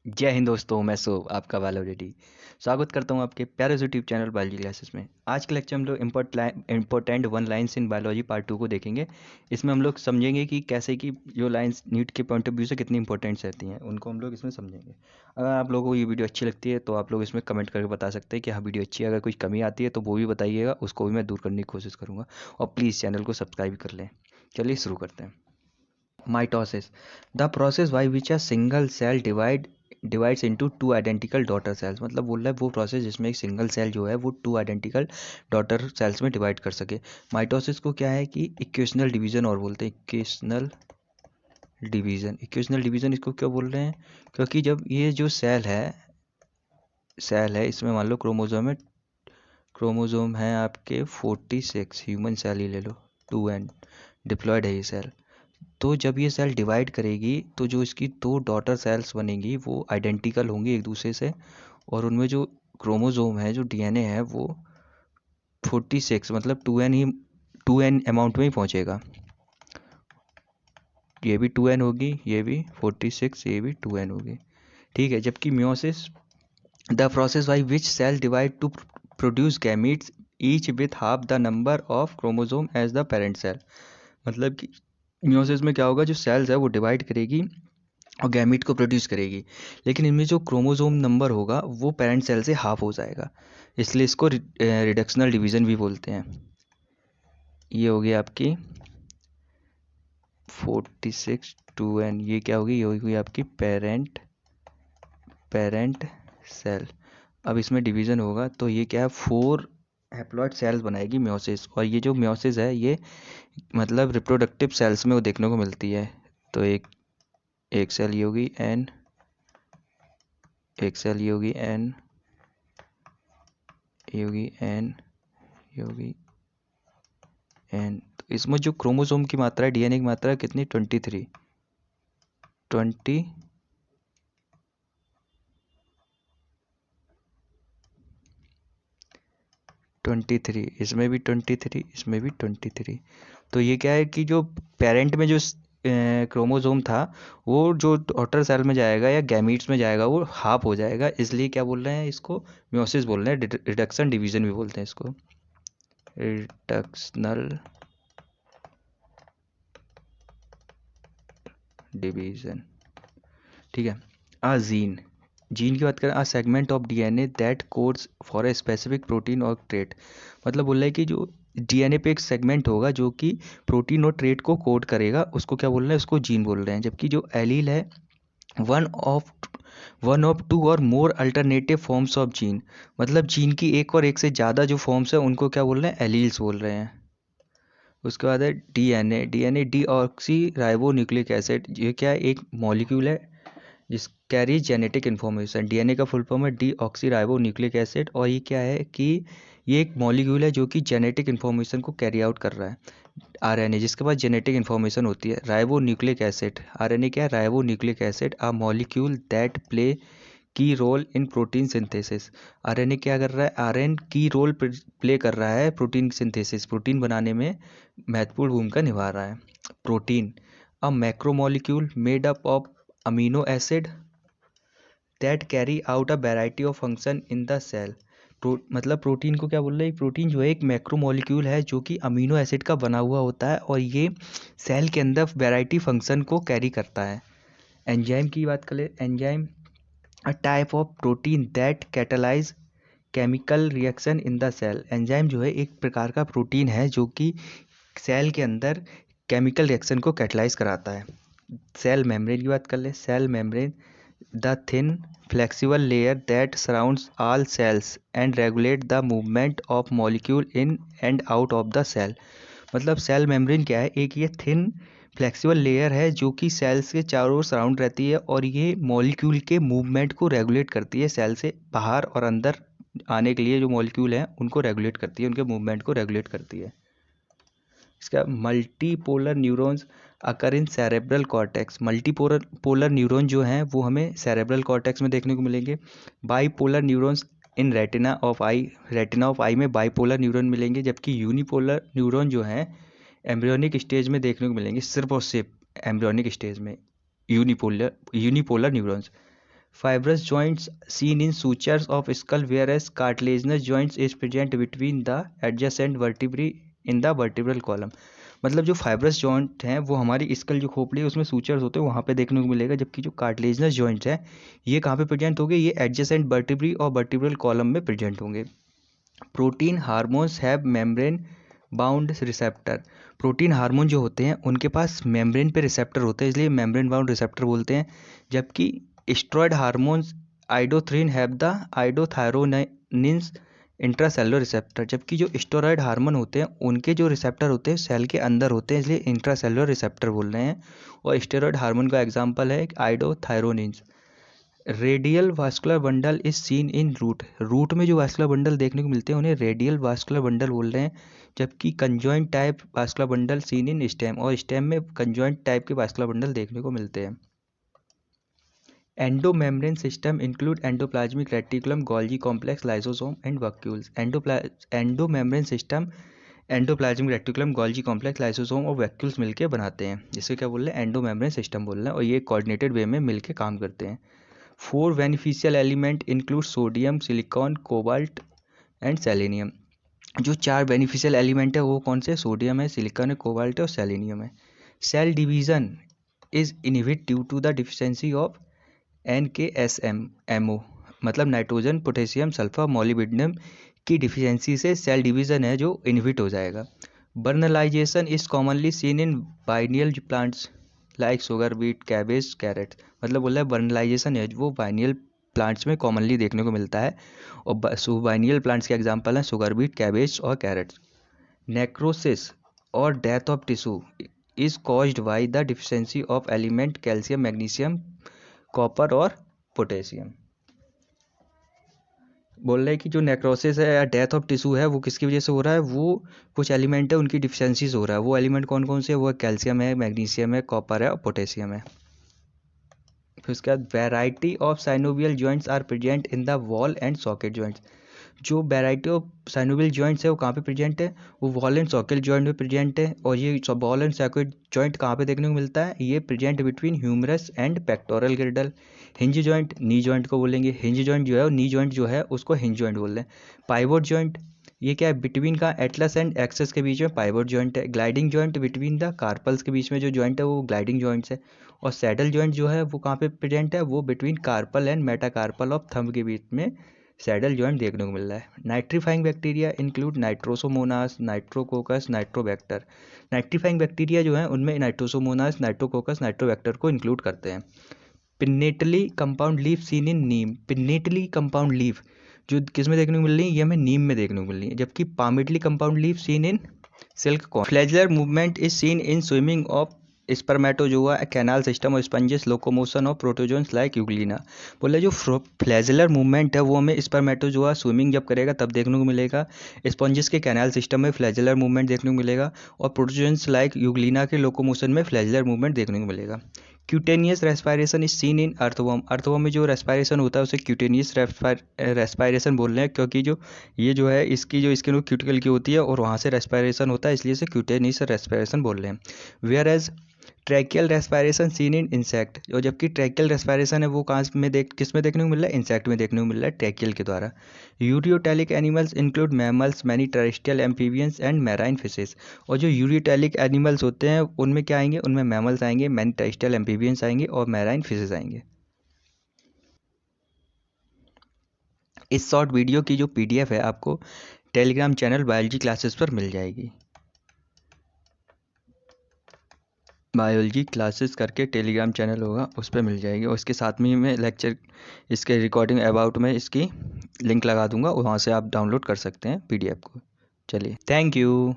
जय हिंद दोस्तों, मैं सोब आपका ऑलरेडी स्वागत करता हूं आपके प्यारे से यूट्यूब चैनल बायोलॉजी क्लासेस में। आज के लेक्चर हम लोग important one lines in biology part 2 को देखेंगे। इसमें हम लोग समझेंगे कि कैसे कि जो लाइन्स नीट के पॉइंट ऑफ व्यू से कितनी इंपॉर्टेंट रहती हैं, उनको हम लोग इसमें समझेंगे। अगर आप लोगों को ये वीडियो अच्छी लगती है तो आप लोग इसमें कमेंट करके बता सकते हैं कि हाँ वीडियो अच्छी है। अगर कुछ कमी आती है तो वो भी बताइएगा, उसको भी मैं दूर करने की कोशिश करूँगा। और प्लीज़ चैनल को सब्सक्राइब कर लें। चलिए शुरू करते हैं। Mitosis, the process by which a single cell divides into two identical daughter cells। मतलब बोल रहा है वो प्रोसेस जिसमें एक सिंगल सेल जो है वो टू आइडेंटिकल डॉटर सेल्स में डिवाइड कर सके। माइटोसिस को क्या है कि इक्वेशनल डिवीजन और बोलते हैं। इक्वेशनल डिवीजन इसको क्यों बोल रहे हैं? क्योंकि जब ये जो सेल है इसमें मान लो क्रोमोजोम है आपके 46, ह्यूमन सेल ही ले लो, 2n डिप्लॉयड है ये सेल। तो जब ये सेल डिवाइड करेगी तो जो इसकी दो डॉटर सेल्स बनेंगी वो आइडेंटिकल होंगी एक दूसरे से, और उनमें जो क्रोमोजोम है, जो डीएनए है, वो 46 मतलब 2n अमाउंट में ही पहुंचेगा। ये भी 2n होगी, ये भी 46, ये भी 2n होगी। ठीक है। जबकि meiosis, the process by which cell divide to produce gametes each with half the number of chromosome as the parent cell. मतलब कि मियोसिस में क्या होगा, जो सेल्स है वो डिवाइड करेगी और गैमीट को प्रोड्यूस करेगी, लेकिन इनमें जो क्रोमोसोम नंबर होगा वो पेरेंट सेल से हाफ हो जाएगा, इसलिए इसको रिडक्शनल डिवीजन भी बोलते हैं। ये हो गई आपकी 46 2n, ये क्या होगी, ये होगी आपकी पेरेंट सेल। अब इसमें डिवीजन होगा तो ये क्या है, 4 हैप्लॉइड सेल्स बनाएगी मियोसिस। और ये जो मियोसिस है ये मतलब रिप्रोडक्टिव सेल्स में वो देखने को मिलती है। तो एक सेल ये होगी एन, एक सेल ये होगी एन, ये होगी एन, ये होगी एन। तो इसमें जो क्रोमोसोम की मात्रा है, डीएनए की मात्रा है कितनी, 23, इसमें भी 23, इसमें भी 23। तो ये क्या है कि जो पेरेंट में जो क्रोमोसोम था वो जो डॉटर सेल में जाएगा या गैमीट्स में जाएगा वो हाफ हो जाएगा, इसलिए क्या बोल रहे हैं इसको, मियोसिस बोल रहे हैं। रिडक्शन डिवीजन भी बोलते हैं इसको, रिडक्शनल डिवीजन। ठीक है। आ जीन की बात करें, a segment of DNA that codes for a specific protein और ट्रेट। मतलब बोल रहा है कि जो डीएनए पे एक सेगमेंट होगा जो कि प्रोटीन और ट्रेट को कोड करेगा, उसको क्या बोल रहे हैं, उसको जीन बोल रहे हैं। जबकि जो एलील है, one of one of two और more alternative forms of gene, मतलब जीन की एक और एक से ज़्यादा जो फॉर्म्स है उनको क्या बोल रहे हैं, एलील्स बोल रहे हैं। उसके बाद है DNA D oxy ribo nucleic acid. ये क्या है, एक मॉलिक्यूल है जिस कैरी जेनेटिक इन्फॉर्मेशन। डीएनए का फुल फॉर्म है D oxy ribo nucleic acid. और ये क्या है कि ये एक मॉलिक्यूल है जो कि जेनेटिक इन्फॉर्मेशन को कैरी आउट कर रहा है। आरएनए जिसके पास जेनेटिक इन्फॉर्मेशन होती है, राइबो न्यूक्लिक एसिड। आरएनए क्या है, ribonucleic acid a molecule that play key role in protein synthesis. RNA क्या कर रहा है, आरएन की रोल प्ले कर रहा है प्रोटीन सिंथेसिस, प्रोटीन बनाने में महत्वपूर्ण भूमिका निभा रहा है। Protein, a macromolecule made up of amino acid that carry out a variety of function in the cell. मतलब प्रोटीन को क्या बोल रहे हैं, प्रोटीन जो है एक मैक्रोमोलिक्यूल है जो कि अमीनो एसिड का बना हुआ होता है और ये सेल के अंदर वैरायटी फंक्शन को कैरी करता है। एंजाइम की बात करें, enzyme a type of protein that catalyse chemical reaction in the cell. Enzyme जो है एक प्रकार का प्रोटीन है जो कि सेल के अंदर केमिकल रिएक्शन को कैटलाइज कराता है। सेल मेम्ब्रेन की बात कर ले, cell membrane the thin flexible layer that surrounds all cells and regulate the movement of molecule in and out of the cell. मतलब सेल मेम्ब्रेन क्या है, एक ये थिन फ्लेक्सिबल लेयर है जो कि सेल्स के चारों ओर सराउंड रहती है और ये मॉलिक्यूल के मूवमेंट को रेगुलेट करती है। सेल से बाहर और अंदर आने के लिए जो मॉलिक्यूल हैं उनको रेगुलेट करती है, उनके मूवमेंट को रेगुलेट करती है। इसका मल्टीपोलर न्यूरॉन्स अकर इन सेरेब्रल कॉर्टेक्स। मल्टीपोलर न्यूरॉन जो हैं वो हमें सेरेब्रल कॉर्टेक्स में देखने को मिलेंगे। Bipolar neurons in retina of eye, retina of eye में बाईपोलर न्यूरॉन मिलेंगे। जबकि यूनिपोलर न्यूरॉन जो हैं एम्ब्रियोनिक स्टेज में देखने को मिलेंगे, सिर्फ और सिर्फ एम्ब्रियोनिक स्टेज में unipolar neurons. fibrous joints seen in sutures of skull, whereas cartilaginous joints is present between the adjacent vertebrae in the vertebral column। मतलब जो फाइब्रस जॉइंट हैं वो हमारी स्कल जो खोपड़ी है उसमें सूचर्स होते हैं वहाँ पे देखने को मिलेगा, जबकि जो कार्टिलेजिनस जॉइंट्स हैं ये कहाँ पे प्रेजेंट होंगे, ये एडजेसेंट वर्टिब्री और वर्टिब्रल कॉलम में प्रेजेंट होंगे। Protein hormones have membrane bound receptor. Protein hormone जो होते हैं उनके पास मेम्ब्रेन पे रिसेप्टर होते हैं, इसलिए मेम्ब्रेन बाउंड रिसेप्टर बोलते हैं। जबकि steroid hormones iodothyrin have the iodothyronines intracellular receptor. जबकि जो स्टेरॉयड हार्मोन होते हैं उनके जो रिसेप्टर होते हैं सेल के अंदर होते हैं, इसलिए इंट्रासेलुलर रिसेप्टर बोल रहे हैं। और स्टेरॉयड हार्मोन का एग्जाम्पल है iodothyronines. Radial vascular bundle is seen in root. Root में जो वास्कुलर बंडल देखने को मिलते हैं उन्हें रेडियल वास्कुलर बंडल बोल रहे हैं। जबकि conjoint type vascular bundle seen in stem, और स्टेम में कंजॉइंट टाइप के वास्कुलर बंडल देखने को मिलते हैं। Endomembrane system include endoplasmic reticulum, Golgi complex, lysosome and vacuoles. Endomembrane system endoplasmic reticulum, Golgi complex, lysosome और वैक्यूल्स मिलकर बनाते हैं, जिसे क्या बोल रहे हैं, एंडोमेम्ब्रेन सिस्टम बोल रहे हैं, और ये कोऑर्डिनेटेड वे में मिलकर काम करते हैं। 4 beneficial element include sodium, silicon, cobalt and selenium. जो 4 बेनिफिशियल एलिमेंट है वो कौन से, सोडियम है, सिलिकॉन है, कोबाल्ट है और सेलेनियम है। Cell division is inhibit due to the deficiency of NKSMO, मतलब नाइट्रोजन, पोटेशियम, सल्फर, मोलिब्डेनम की डिफिशियंसी से सेल डिवीजन है जो इनहिबिट हो जाएगा। Vernalisation is commonly seen in biennial plants like sugar beet, cabbage, carrot. मतलब बोल रहा है बर्नलाइजेशन है वो बाइनियल प्लांट्स में कॉमनली देखने को मिलता है, और बाइनियल प्लांट्स के एग्जांपल हैं शुगर बीट, कैबेज और कैरेट्स। नेक्रोसिस और death of tissue is caused by the deficiency of element calcium, magnesium, copper और पोटेशियम। बोल रहे हैं कि जो नेक्रोसिस है या डेथ ऑफ टिश्यू है वो किसकी वजह से हो रहा है, वो कुछ एलिमेंट है उनकी डिफिशियंसी से हो रहा है। वो एलिमेंट कौन कौन से है, वो कैल्शियम है, मैग्नीशियम है, कॉपर है और पोटेशियम है। फिर उसके बाद variety of synovial joints are present in the ball and socket joints. जो वैरायटी ऑफ साइनोवियल जॉइंट्स है वो कहाँ पे प्रेजेंट है, वो वॉल एंड सॉकेट जॉइंट में प्रेजेंट है। और ये वॉल एंड सॉकेट जॉइंट कहाँ पे देखने को मिलता है, ये present between humerus and pectoral girdle. Hinge joint knee joint को बोलेंगे, हिंज जॉइंट जो है और नी जॉइंट जो है उसको हिंज जॉइंट बोल रहे हैं। पाइवोट जॉइंट ये क्या है, बिटवीन का एटलस एंड एक्सेस के बीच में पाइवोट जॉइंट है। Gliding joint between the carpals के बीच में जो जॉइंट है वो ग्लाइडिंग जॉइंट्स है। और सैडल जॉइंट जो है वो कहाँ पे प्रेजेंट है, वो between carpal and metacarpal of thumb के बीच में सैडल जॉइंट देखने को मिल रहा है। Nitrifying bacteria include Nitrosomonas, Nitrococcus, Nitrobacter. Nitrifying bacteria जो है उनमें नाइट्रोसोमोनास, नाइट्रोकोकस, नाइट्रोबैक्टर को इंक्लूड करते हैं। पिन्नेटली कंपाउंड लीफ सीन इन नीम। पिन्नेटली कंपाउंड लीफ जो किस में देखने को मिल रही है, ये हमें नीम में देखने को मिल रही है। जबकि palmately compound leaf seen in silk corn. Flagellar movement is seen in swimming of spermatozoa, canal system और sponges, locomotion of protozoans like euglena. बोले जो फ्लैजुलर मूवमेंट है वो हमें स्पर्मेटोजोआ स्विमिंग जब करेगा तब देखने को मिलेगा, स्पंजेस के कैनाल सिस्टम में फ्लैजुलर मूवमेंट देखने को मिलेगा, और प्रोटोजोन्स लाइक यूग्लिना के लोकोमोशन में फ्लैजुलर मूवमेंट देखने को मिलेगा। Cutaneous respiration is seen in earthworm. Earthworm में जो रेस्पायरेशन होता है उसे क्यूटेनियस रेस्पायरेशन बोल रहे हैं, क्योंकि जो ये जो है इसकी जो स्किन क्यूटिकल की होती है और वहाँ से रेस्पायरेशन होता है, इसलिए इसे क्यूटेनियस रेस्पायरेशन बोल रहे हैं। Whereas tracheal respiration seen in insect, और जबकि ट्रैकियल रेस्पायरेशन है वो कहाँ में किस में देखने को मिल रहा है, इंसेक्ट में देखने को मिल रहा है ट्रैकियल के द्वारा। Ureotelic animals include mammals, many terrestrial amphibians and marine fishes. और जो यूरियोटैलिक एनिमल्स होते हैं उनमें क्या आएंगे, उनमें मैमल्स आएंगे, मैनी टेरेस्ट्रियल एम्फीबियंस आएंगे और मैराइन फिशेस आएंगे। इस शॉर्ट वीडियो की जो PDF है आपको टेलीग्राम चैनल बायोलॉजी क्लासेस पर मिल जाएगी। बायोलॉजी क्लासेस करके टेलीग्राम चैनल होगा उस पर मिल जाएगी, और इसके साथ में ही मैं लेक्चर इसके रिकॉर्डिंग अबाउट में इसकी लिंक लगा दूंगा, वहाँ से आप डाउनलोड कर सकते हैं PDF को। चलिए, थैंक यू।